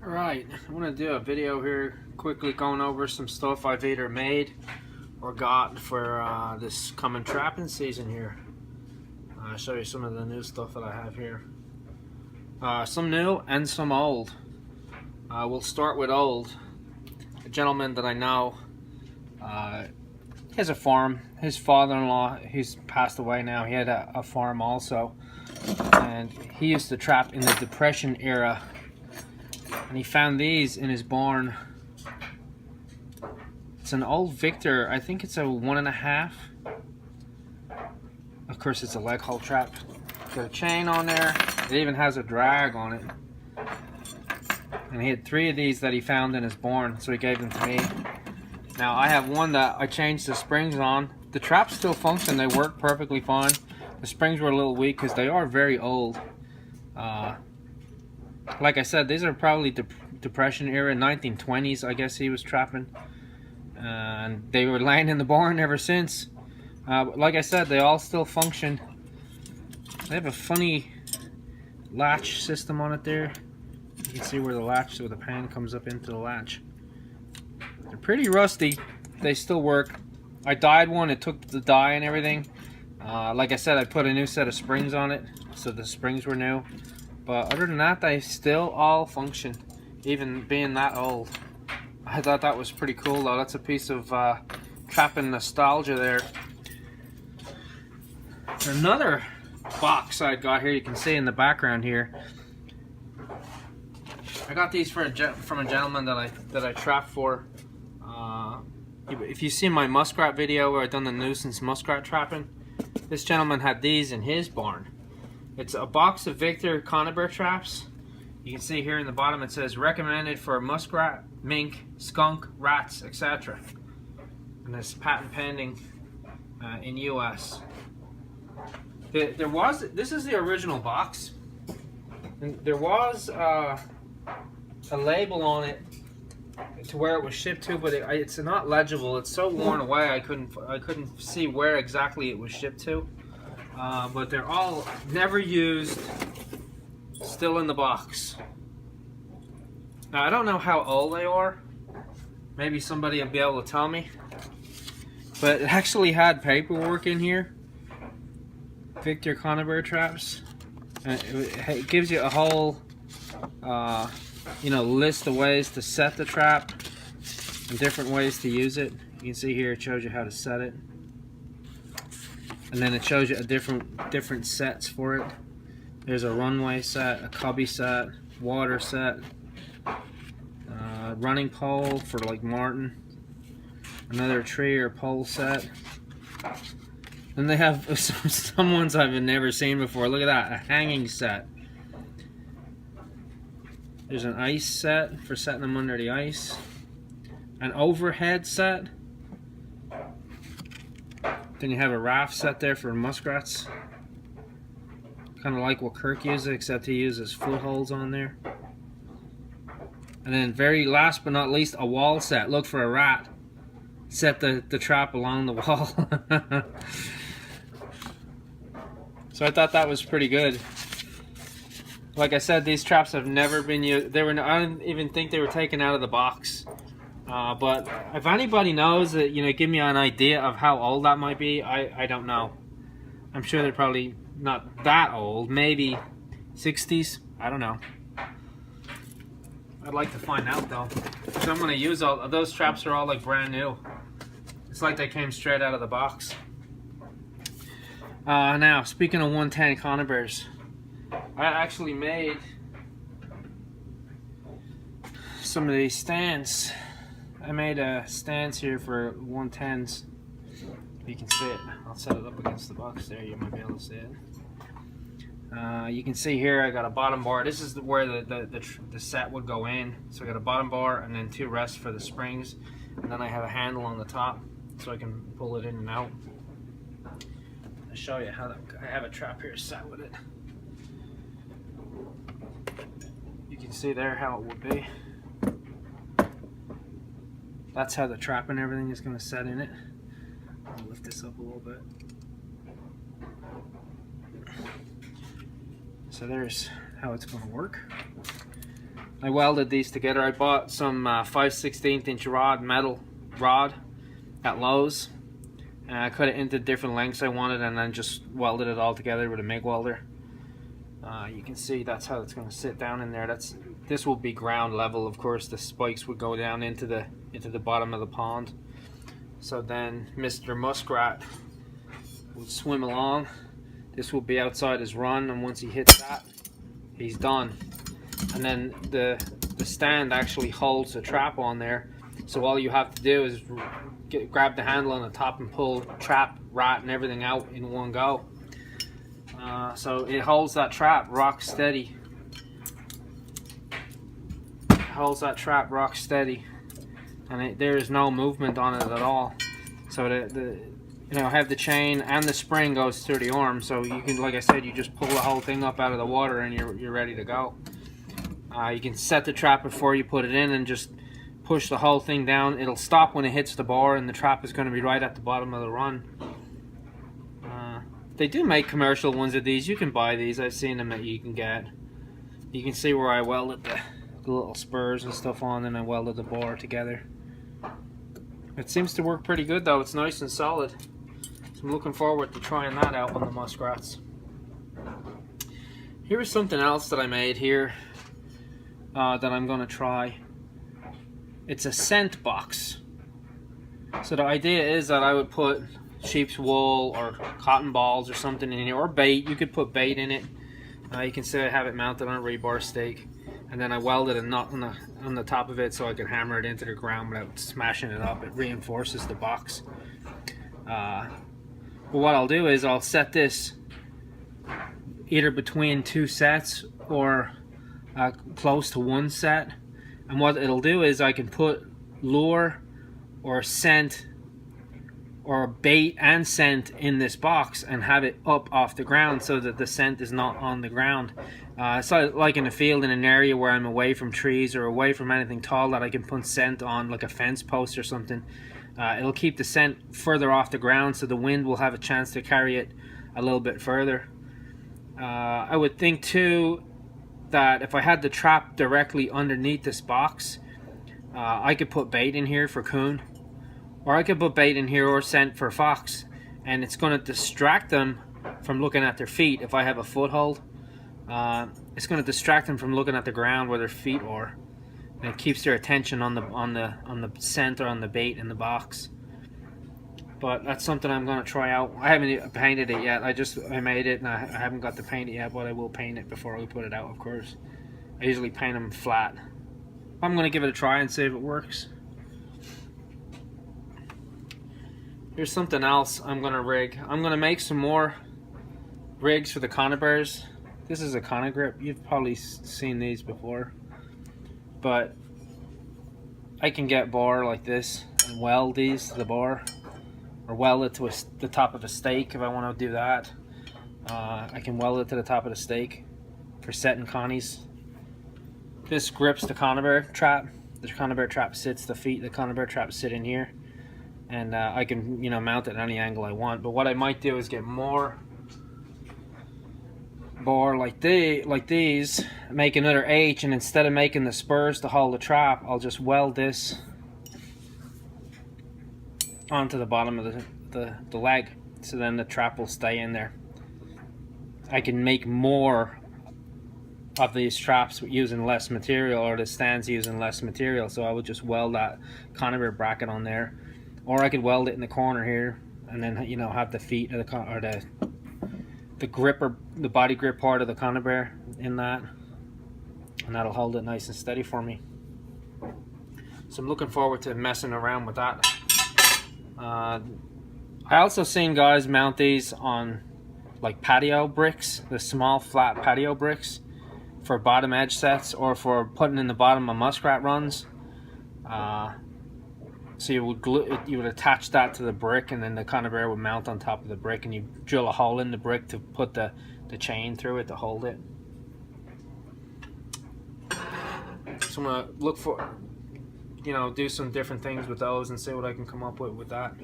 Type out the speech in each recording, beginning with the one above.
Alright, I want to do a video here quickly going over some stuff I've either made or got for this coming trapping season here. I'll show you some of the new stuff that I have here. Some new and some old. We'll start with old. A gentleman that I know, he has a farm. His father-in-law, he's passed away now, he had a farm also. And he used to trap in the Depression era. And he found these in his barn. It's an old Victor. I think it's a 1.5. Of course, it's a leg hole trap. Got a chain on there. It even has a drag on it. And he had 3 of these that he found in his barn, so he gave them to me. Now I have one that I changed the springs on. The traps still function. They work perfectly fine. The springs were a little weak because they are very old. Like I said, these are probably Depression era, 1920s, I guess he was trapping. And they were laying in the barn ever since. Like I said, they all still function. They have a funny latch system on it there. You can see where the latch, where the pan comes up into the latch. They're pretty rusty. They still work. I dyed one, it took the dye and everything. Like I said, I put a new set of springs on it, so the springs were new. But other than that, they still all function, even being that old. I thought that was pretty cool though. That's a piece of trapping nostalgia there. Another box I got here, you can see in the background here. I got these from a gentleman that I trapped for. If you see my muskrat video where I done the nuisance muskrat trapping, this gentleman had these in his barn. It's a box of Victor Conibear traps. You can see here in the bottom it says recommended for muskrat, mink, skunk, rats, etc. And it's patent pending in US. This is the original box. And there was a label on it to where it was shipped to, but it's not legible. It's so worn away I couldn't see where exactly it was shipped to. But they're all never used, still in the box. Now I don't know how old they are. Maybe somebody will be able to tell me. But it actually had paperwork in here. Victor Conibear traps. And it gives you a whole list of ways to set the trap and different ways to use it. You can see here it shows you how to set it. And then it shows you a different sets for it. There's a runway set, a cubby set, water set, running pole for like marten, another tree or pole set. And they have some ones I've never seen before. Look at that, a hanging set. There's an ice set for setting them under the ice. An overhead set. Then you have a raft set there for muskrats. Kind of like what Kirk uses, except he uses footholds on there. And then very last but not least, a wall set. Look for a rat. Set the trap along the wall. So I thought that was pretty good. Like I said, these traps have never been used. I don't even think they were taken out of the box. But if anybody knows that, give me an idea of how old that might be, I don't know. I'm sure they're probably not that old, maybe 60s, I don't know. I'd like to find out though. So I'm going to use those traps are all like brand new. It's like they came straight out of the box. Now, speaking of 110 Conibears, I actually made some of these stands. I made a stands here for 110s. You can see it. I'll set it up against the box there. You might be able to see it. You can see here I got a bottom bar. This is where the set would go in. So I got a bottom bar and then 2 rests for the springs. And then I have a handle on the top so I can pull it in and out. I'll show you how I have a trap here set with it. You can see there how it would be. That's how the trap and everything is going to set in it. I'll lift this up a little bit. So there's how it's going to work. I welded these together. I bought some 5/16 inch metal rod at Lowe's. I cut it into different lengths I wanted and then just welded it all together with a MIG welder. You can see that's how it's going to sit down in there. This will be ground level, of course. The spikes would go down into the bottom of the pond. So then Mr. Muskrat would swim along. This will be outside his run, and once he hits that, he's done. And then the stand actually holds the trap on there. So all you have to do is grab the handle on the top and pull trap, rat, and everything out in one go. So it holds that trap rock steady. It holds that trap rock steady, and there is no movement on it at all. So have the chain and the spring goes through the arm. So you can, like I said, you just pull the whole thing up out of the water and you're ready to go. You can set the trap before you put it in and just push the whole thing down. It'll stop when it hits the bar, and the trap is going to be right at the bottom of the run. They do make commercial ones of these. You can buy these. I've seen them that you can get. You can see where I welded the little spurs and stuff on, and I welded the bar together. It seems to work pretty good though. It's nice and solid. So I'm looking forward to trying that out on the muskrats. Here's something else that I made here that I'm going to try. It's a scent box. So the idea is that I would put sheep's wool or cotton balls or something in here, or bait. You could put bait in it. You can say I have it mounted on a rebar stake, and then I welded a nut on the top of it so I could hammer it into the ground without smashing it up. It reinforces the box. But what I'll do is I'll set this either between two sets or close to one set, and what it'll do is I can put lure or scent or bait and scent in this box and have it up off the ground so that the scent is not on the ground. So like in a field, in an area where I'm away from trees or away from anything tall, that I can put scent on, like a fence post or something. It'll keep the scent further off the ground so the wind will have a chance to carry it a little bit further. I would think too that if I had the trap directly underneath this box, I could put bait in here for coon, or I could put bait in here or scent for fox, and it's going to distract them from looking at their feet. If I have a foothold, it's going to distract them from looking at the ground where their feet are, and it keeps their attention on the scent or on the bait in the box. But that's something I'm going to try out. I haven't painted it yet. I made it and I haven't got to paint it yet, but I will paint it before we put it out, of course. I usually paint them flat. I'm going to give it a try and see if it works. Here's something else I'm going to rig. I'm going to make some more rigs for the Conibears. This is a Conigrip. You've probably seen these before. But I can get bar like this and weld these to the bar, or weld it to the top of a stake if I want to do that. I can weld it to the top of the stake for setting Connies. This grips the Conibear trap. The Conibear trap sits, the feet of the Conibear trap sit in here, and I can mount it at any angle I want. But what I might do is get more bar like these, make another H, and instead of making the spurs to hold the trap, I'll just weld this onto the bottom of the leg, so then the trap will stay in there. I can make more of these traps using less material, or the stands using less material, so I would just weld that Conibear bracket on there, or I could weld it in the corner here and then have the feet of the grip, or the body grip part of the Conibear in that, and that'll hold it nice and steady for me. So I'm looking forward to messing around with that. I also seen guys mount these on like patio bricks, the small flat patio bricks, for bottom edge sets or for putting in the bottom of muskrat runs. So you would attach that to the brick, and then the Conibear would mount on top of the brick, and you drill a hole in the brick to put the chain through it to hold it. So I'm gonna look for, do some different things with those and see what I can come up with that.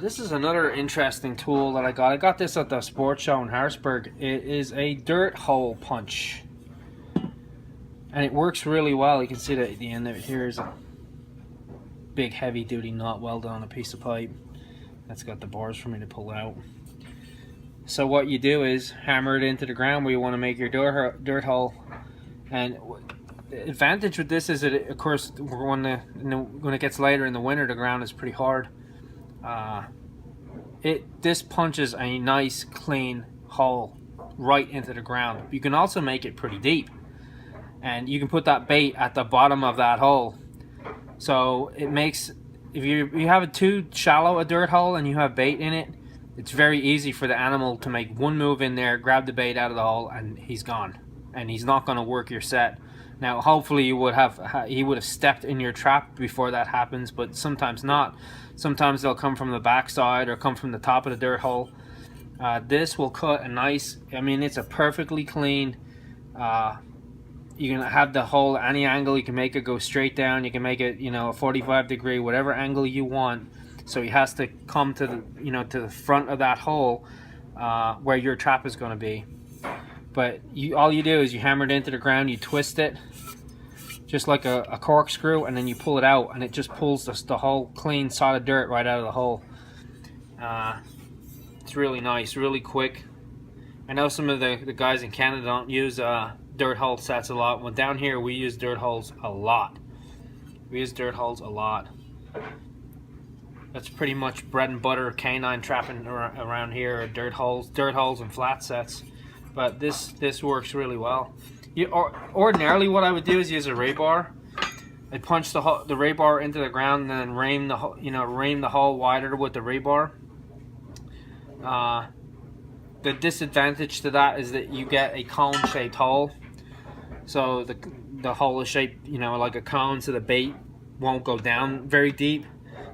This is another interesting tool that I got. I got this at the sports show in Harrisburg. It is a dirt hole punch. and it works really well. You can see that at the end of it here is a big heavy duty knot welded on a piece of pipe that's got the bars for me to pull out. So what you do is hammer it into the ground where you want to make your dirt hole. And the advantage with this is that of course when it gets later in the winter, the ground is pretty hard. This punches a nice clean hole right into the ground. You can also make it pretty deep, and you can put that bait at the bottom of that hole. So it makes, if you have a too shallow a dirt hole and you have bait in it, it's very easy for the animal to make one move in there, grab the bait out of the hole, and he's gone, and he's not going to work your set. Now hopefully he would have stepped in your trap before that happens, but sometimes not. Sometimes they'll come from the backside or come from the top of the dirt hole. This will cut a nice, I mean, it's a perfectly clean, you can have the hole any angle. You can make it go straight down, you can make it, you know, a 45 degree, whatever angle you want. So he has to come to the, you know, to the front of that hole where your trap is going to be. But all you do is you hammer it into the ground, you twist it just like a corkscrew, and then you pull it out, and it just pulls the whole clean solid dirt right out of the hole. It's really nice, really quick. I know some of the guys in Canada don't use dirt hole sets a lot. Well, down here we use dirt holes a lot. We use dirt holes a lot. That's pretty much bread and butter canine trapping around here. Dirt holes and flat sets. But this works really well. Ordinarily, what I would do is use a ray bar. I'd punch the ray bar into the ground and then ream the hole wider with the ray bar. The disadvantage to that is that you get a cone-shaped hole. So the hole is shaped, you know, like a cone, so the bait won't go down very deep.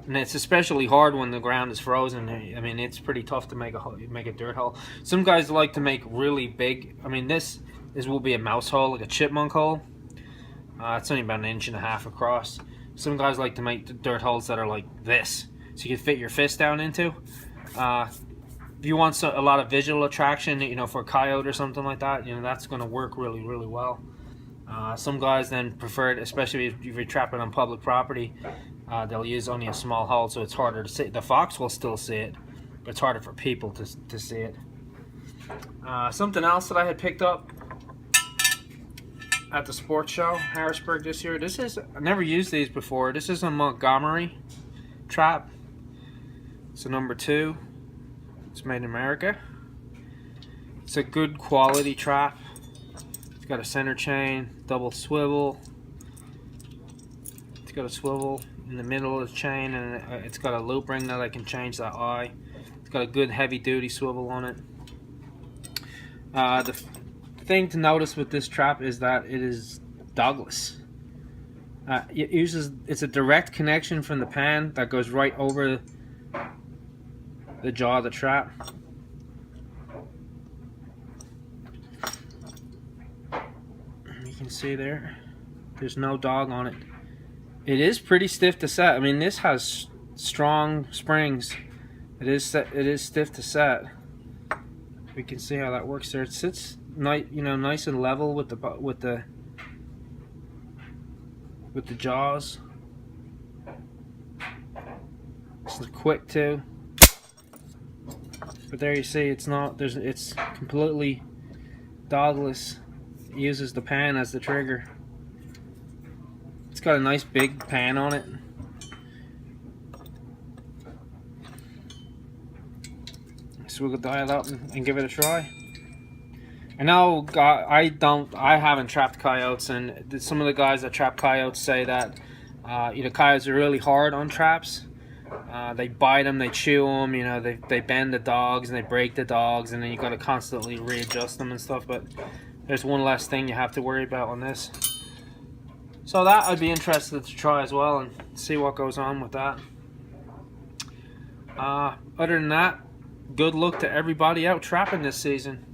And it's especially hard when the ground is frozen. I mean, it's pretty tough to make a dirt hole. Some guys like to make really big. I mean, this will be a mouse hole, like a chipmunk hole. It's only about 1.5 inches across. Some guys like to make dirt holes that are like this, so you can fit your fist down into. If you want a lot of visual attraction, you know, for a coyote or something like that, you know, that's going to work really, really well. Some guys then prefer it, especially if you're trapping on public property. They'll use only a small hole, so it's harder to see. The fox will still see it, but it's harder for people to see it. Something else that I had picked up at the sports show, Harrisburg, this year. I've never used these before. This is a Montgomery trap. It's a number 2. It's made in America. It's a good quality trap. It's got a center chain, double swivel. It's got a swivel in the middle of the chain, and it's got a loop ring that I can change that eye. It's got a good heavy duty swivel on it. The thing to notice with this trap is that it is dogless. It's a direct connection from the pan that goes right over the jaw of the trap. You can see there's no dog on it. It is pretty stiff to set. I mean, this has strong springs. It is stiff to set. We can see how that works there. It sits nice and level with the jaws. It's quick too. But there you see, it's completely dogless. It uses the pan as the trigger. It's got a nice big pan on it. So we'll dial up and give it a try. I know I haven't trapped coyotes, and some of the guys that trap coyotes say that coyotes are really hard on traps. They bite them, they chew them, you know, they bend the dogs and they break the dogs, and then you got to constantly readjust them and stuff. But there's one less thing you have to worry about on this. So that I'd be interested to try as well and see what goes on with that. Other than that, good luck to everybody out trapping this season.